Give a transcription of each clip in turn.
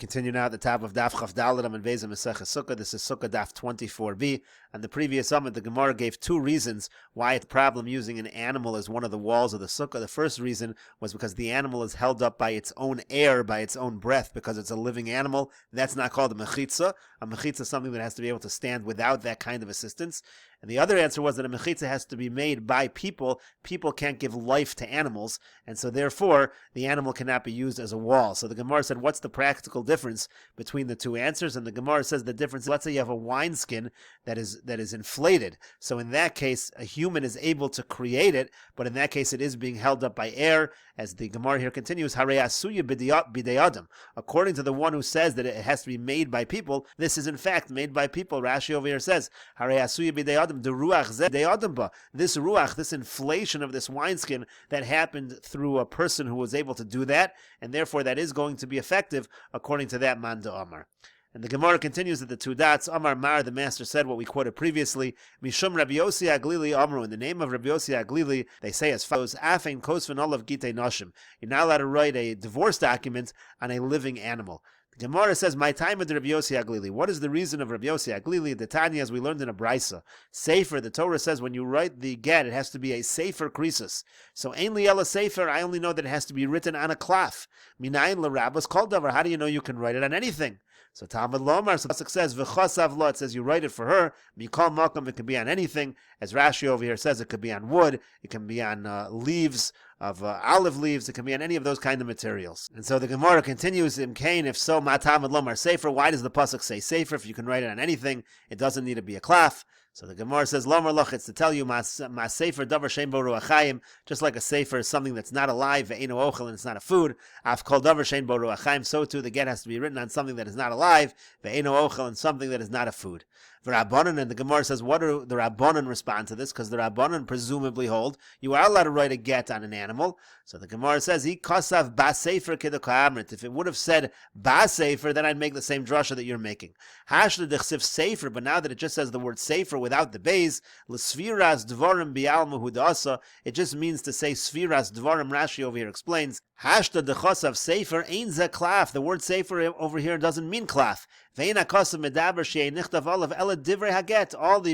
Continue now at the top of Daf Chaf Daled and Veza Meseches Sukkah. This is Sukkah Daf 24b. On the previous summit, the Gemara gave two reasons why it's a problem using an animal as one of the walls of the Sukkah. The first reason was because the animal is held up by its own air, by its own breath, because it's a living animal. That's not called a mechitza. A mechitza is something that has to be able to stand without that kind of assistance. And the other answer was that a mechitza has to be made by people. People can't give life to animals, and so therefore the animal cannot be used as a wall. So the Gemara said, what's the practical difference between the two answers? And the Gemara says the difference, let's say you have a wineskin that is inflated. So in that case, a human is able to create it, but in that case it is being held up by air. As the Gemara here continues, Harei asuya b'dei adam. According to the one who says that it has to be made by people, this is in fact made by people. Rashi over here says, Harei asuya b'dei adam, the ruach zeh b'dei adam ba. This ruach, this inflation of this wineskin that happened through a person who was able to do that, and therefore that is going to be effective according to that man de Amar. And the Gemara continues at the two dots. Amar Mar, the master said what we quoted previously. Mishum Rabbi Yossi Aglili Amru. In the name of Rabbi Yossi Aglili, they say as follows: Afein kosvin olav gitei nashim. You're not allowed to write a divorce document on a living animal. The Gemara says, my time with Rabbi Yossi Aglili. What is the reason of Rabbi Yossi Aglili? The Tanya, as we learned in a Brisa. Sefer, the Torah says when you write the get, it has to be a Sefer Krisus. So, Ein li'ela Sefer, I only know that it has to be written on a cloth. Minayin l'rabbos kol davar. How do you know you can write it on anything? So Talmud Lomar, so it says, v'chosav lo, it says you write it for her. Mikol makom, it can be on anything. As Rashi over here says, it could be on wood, it can be on leaves of olive leaves, it can be on any of those kind of materials. And so the Gemara continues, in Cain, if so, ma Talmud Lomar Sefer, why does the Pasuk say Sefer? If you can write it on anything, it doesn't need to be a cloth. So the Gemara says, Lomar loch, it's to tell you, ma Sefer davar shein bo ruach chayim, just like a Sefer is something that's not alive, ve'eino ochel, and it's not a food, af kol davar shein bo ruach chayim, so too the get has to be written on something that is not alive, ve'eino ochel, and something that is not a food. V'Rabbanan, and the Gemara says, what do the Rabbanan respond to this? Because the Rabbanan presumably hold, you are allowed to write a get on an animal. So the Gemara says, I kosav ba sefer k'amrit. If it would have said ba sefer, then I'd make the same drasha that you're making. Hashla dechsiv sefer, but now that it just says the word sefer without the bays, l'sfiras dvarim bi'al mahudasa, it just means to say sfiras dvarim. Rashi over here explains, hashla dechosav sefer ein ze klaf. The word sefer over here doesn't mean klaf. All the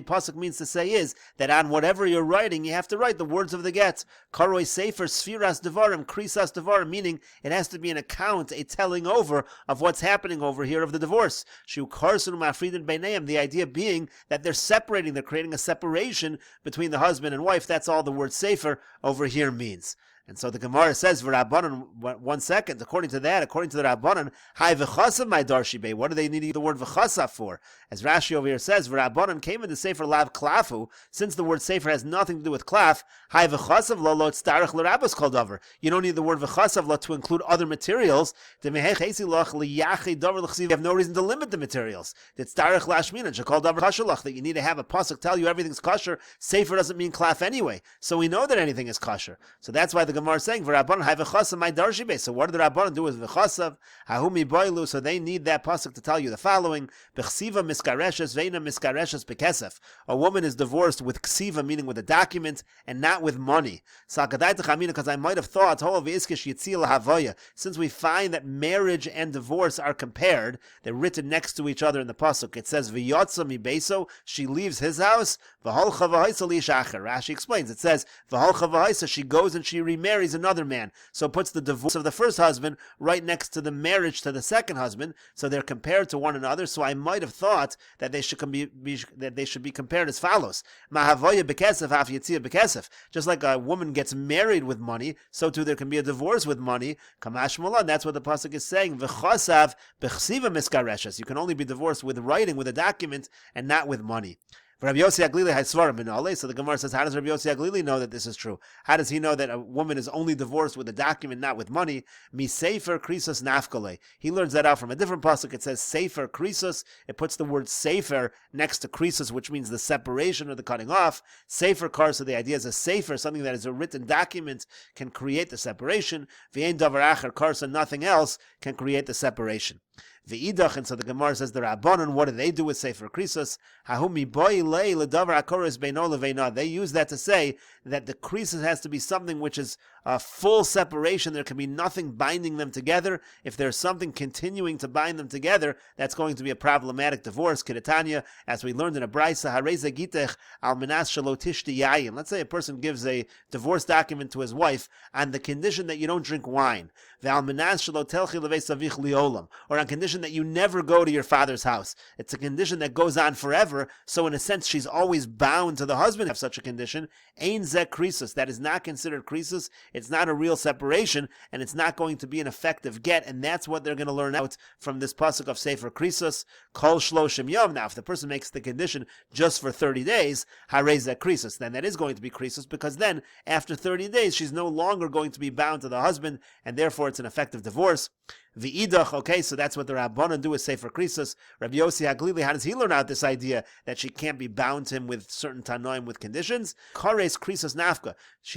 pasuk means to say is that on whatever you're writing, you have to write the words of the get. Karoi sefer sfiras devarim, krisas devarim, meaning it has to be an account, a telling over of what's happening over here of the divorce. Shu karsun mafridin beineim, the idea being that they're separating, they're creating a separation between the husband and wife. That's all the word sefer over here means. And so the Gemara says, "V'Rabbanan." 1 second. According to that, according to the Rabbanan, "Hai v'chasav my darshi be." What do they need the word v'chasav for? As Rashi over here says, "V'Rabbanan came in the sefer lav klafu." Since the word sefer has nothing to do with klaf, "Hai v'chasav lo lo tzarich l'rabbos kol davar." You don't need the word v'chasav lo to include other materials. You have no reason to limit the materials. That you need to have a pasuk tell you everything's kosher. Sefer doesn't mean klaf anyway, so we know that anything is kosher. So that's why the Gemara is saying, "V'Rabbanan hai v'chasav my darshi be." So what do the Rabbanan do with v'chasav? Hahumi boilu. So they need that pasuk to tell you the following: B'chsiva miskareshes veina miskareshes bekesef. A woman is divorced with ksiva, meaning with a document, and not with money. Because I might have thought, since we find that marriage and divorce are compared, they're written next to each other in the pasuk. It says v'yotza mibeso, she leaves his house. V'holcha v'haisa li'shacher. Rashi explains. It says v'holcha v'haisa, she goes and she remarries another man. So it puts the divorce of the first husband right next to the marriage to the second husband. So they're compared to one another. So I might have thought that they should be compared as follows: Mahavoya bekesef haf yitzia bekesef. Just like a woman gets married with money, so too there can be a divorce with money. Kamash Malan. That's what the pasuk is saying. V'chosav b'chsiva miskareshes. You can only be divorced with writing, with a document, and not with money. Rabbi Yossi Aglili had svarim in Ale. So the Gemara says, how does Rabbi Yossi Aglili know that this is true? How does he know that a woman is only divorced with a document, not with money? Mi sefer krisos nafkale. He learns that out from a different pasuk. It says sefer krisos. It puts the word sefer next to krisos, which means the separation or the cutting off. Sefer kar. So the idea is a sefer, something that is a written document, can create the separation. V'ein davar acher kar. So nothing else can create the separation. V'idach, and so the Gemara says the Rabbanon, what do they do with Sefer Krisos? They use that to say that the Krisos has to be something which is a full separation. There can be nothing binding them together. If there's something continuing to bind them together, that's going to be a problematic divorce. Kidatanya, as we learned in a Braisa, Hareza Gitech al Minas Shelo Tishti Yayin. Let's say a person gives a divorce document to his wife on the condition that you don't drink wine. Or on condition that you never go to your father's house. It's a condition that goes on forever, so in a sense she's always bound to the husband of such a condition. Ein zeh krisus, that is not considered krisus, it's not a real separation, and it's not going to be an effective get, and that's what they're going to learn out from this pasuk of Sefer Krisus, kol shloshim yom. Now if the person makes the condition just for 30 days, harei zeh krisus, then that is going to be krisus, because then after 30 days she's no longer going to be bound to the husband, and therefore it's an effective divorce. V'idach, okay, so that's what the Rabbanan do with Sefer Krisos. Rabbi Yossi Haglili, how does he learn out this idea that she can't be bound to him with certain tanoim with conditions? Kares Krisos nafka.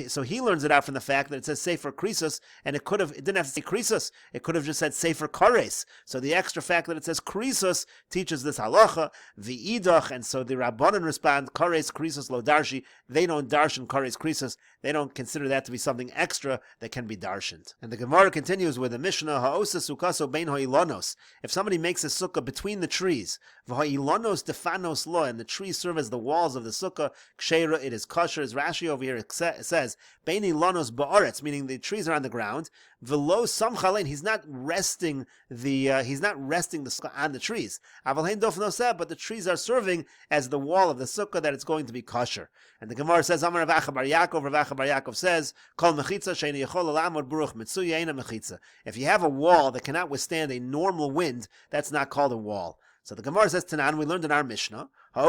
So he learns it out from the fact that it says Sefer Krisos, and it didn't have to say Krisos, it could have just said Sefer Kares. So the extra fact that it says Krisos teaches this halacha. V'idach, and so the Rabbanan respond, Kares Krisos lo darshi. They don't darshan Kares Krisos. They don't consider that to be something extra that can be darshaned. And the Gemara continues with the Mishnah, Ha'osas sukaso bein ha'ilonos. If somebody makes a sukkah between the trees, v'ha'ilonos defanos lo, and the trees serve as the walls of the sukkah, ksheira, it is kosher. As Rashi over here says, bein ilonos ba'aretz, meaning the trees are on the ground, v'lo samchalein, he's not resting the sukkah on the trees. Avalhein dof noseh, but the trees are serving as the wall of the sukkah, that it's going to be kosher. And the Gemara says, Amar Rav Acha bar Yaakov, Rav Acha bar Yaakov says, Kol mechitza she'eni yechol l'amod buruch mitzuya eina mechitza. If you have a wall that cannot withstand a normal wind, that's not called a wall. So the Gemara says, Tanan, we learned in our Mishnah, if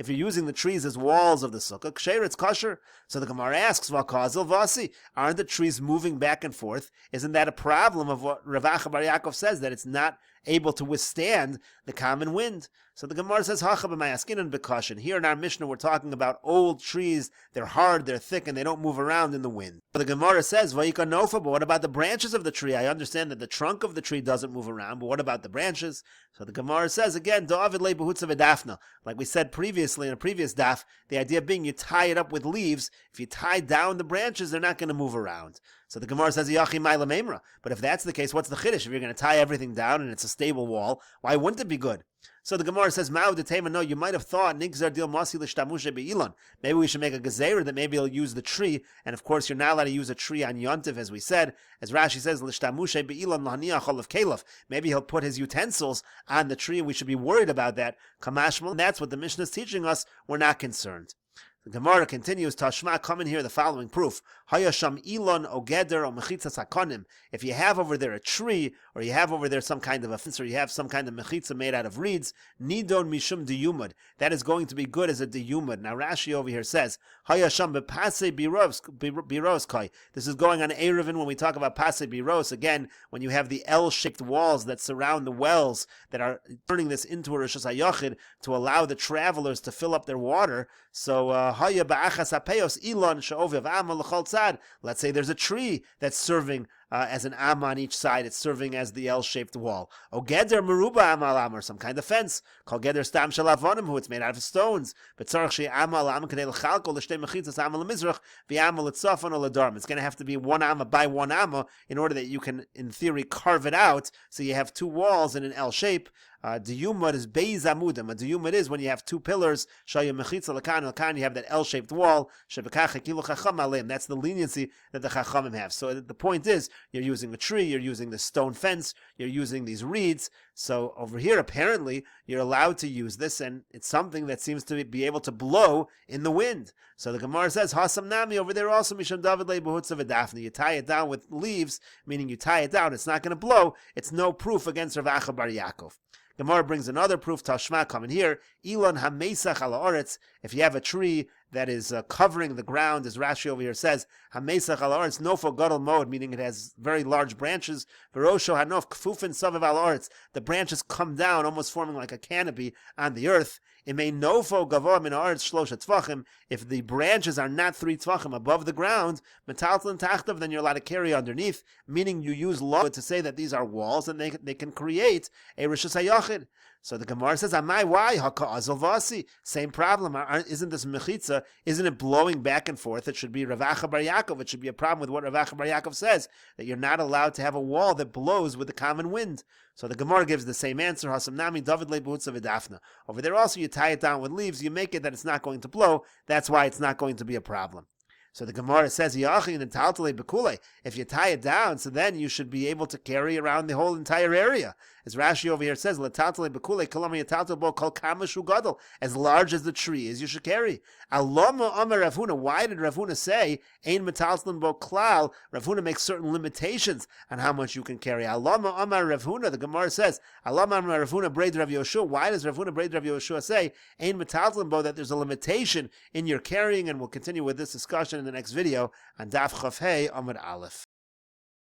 you're using the trees as walls of the sukkah, ksher, it's kosher. So the Gemara asks, aren't the trees moving back and forth? Isn't that a problem of what Rav Acha bar Yaakov says, that it's not able to withstand the common wind? So the Gemara says, here in our Mishnah we're talking about old trees. They're hard, they're thick, and they don't move around in the wind. But the Gemara says, but what about the branches of the tree? I understand that the trunk of the tree doesn't move around, but what about the branches? So the Gemara says again, like we said previously in a previous daf, the idea being you tie it up with leaves. If you tie down the branches, they're not going to move around. So the Gemara says, but if that's the case, what's the chiddush? If you're going to tie everything down and it's a stable wall, why wouldn't it be good? So the Gemara says, no, you might have thought, maybe we should make a gezerah that maybe he'll use the tree, and of course you're not allowed to use a tree on Yontif, as we said, as Rashi says, maybe he'll put his utensils on the tree, and we should be worried about that. Kamashmal, and that's what the Mishnah is teaching us, we're not concerned. The Gemara continues, Tashma, come in here the following proof. Hayasham ilon ogeder o mechitzas hakonim. If you have over there a tree, or you have over there some kind of a fence, or you have some kind of mechitza made out of reeds, nidon mishum diyumad. That is going to be good as a diyumad. Now Rashi over here says, Hayasham bepase biroskai. This is going on Erevin when we talk about pase biros. Again, when you have the L-shaped walls that surround the wells that are turning this into a Rishus HaYachid to allow the travelers to fill up their water. So, let's say there's a tree that's serving as an am on each side. It's serving as the L-shaped wall. O geder meruba am alam, or some kind of fence. Called geder stam shalavonim, who it's made out of stones. But tzarich she am alam kadei l'chalko l'shtei mechitzas am l'mizrach v'am l'tzafon l'darm. It's going to have to be one amma by one amma in order that you can, in theory, carve it out. So you have two walls in an L shape. Diyumad is beiz amudim. A diyumad is when you have two pillars. Shaya mechitza l'kan, you have that L-shaped wall. Shebekach hakilu chacham alim. That's the leniency that the chachamim have. So the point is, you're using a tree, you're using the stone fence, you're using these reeds. So over here, apparently, you're allowed to use this, and it's something that seems to be able to blow in the wind. So the Gemara says, Hasam Nami, over there also, Misham David Leibahutza V'dafni. You tie it down with leaves, meaning you tie it down, it's not going to blow. It's no proof against Rav Acha bar Yaakov. Gemara brings another proof, Tashma, coming here, Elon HaMesach ala Oretz. If you have a tree that is covering the ground, as Rashi over here says, Hamesach al Aretz Nofo Gadol Mod, meaning it has very large branches. Verosho Hanof Kfufin Saviv al Aretz, the branches come down, almost forming like a canopy on the earth. Imei Nofo Gavoa Min Aretz Shlosha Tvachim, if the branches are not 3 tvachim above the ground, Metaltlin Tachtav, then you're allowed to carry underneath, meaning you use law to say that these are walls and they can create a Rishus HaYachid. So the Gemara says, "Amai, why haka'azol vasi?" Same problem. Isn't this mechitza? Isn't it blowing back and forth? It should be Rav Acha Bar Yaakov. It should be a problem with what Rav Acha Bar Yaakov says, that you're not allowed to have a wall that blows with the common wind. So the Gemara gives the same answer. Hasamnami David lebutza v'dafna. Over there also, you tie it down with leaves. You make it that it's not going to blow. That's why it's not going to be a problem. So the Gemara says, if you tie it down, so then you should be able to carry around the whole entire area. As Rashi over here says, as large as the tree is, you should carry. Why did Rav Huna say, Rav Huna makes certain limitations on how much you can carry. The Gemara says, why does Rav Huna braid Rav Yoshua say, that there's a limitation in your carrying? And we'll continue with this discussion in the next video on Daf Chaf Hey Amud Aleph.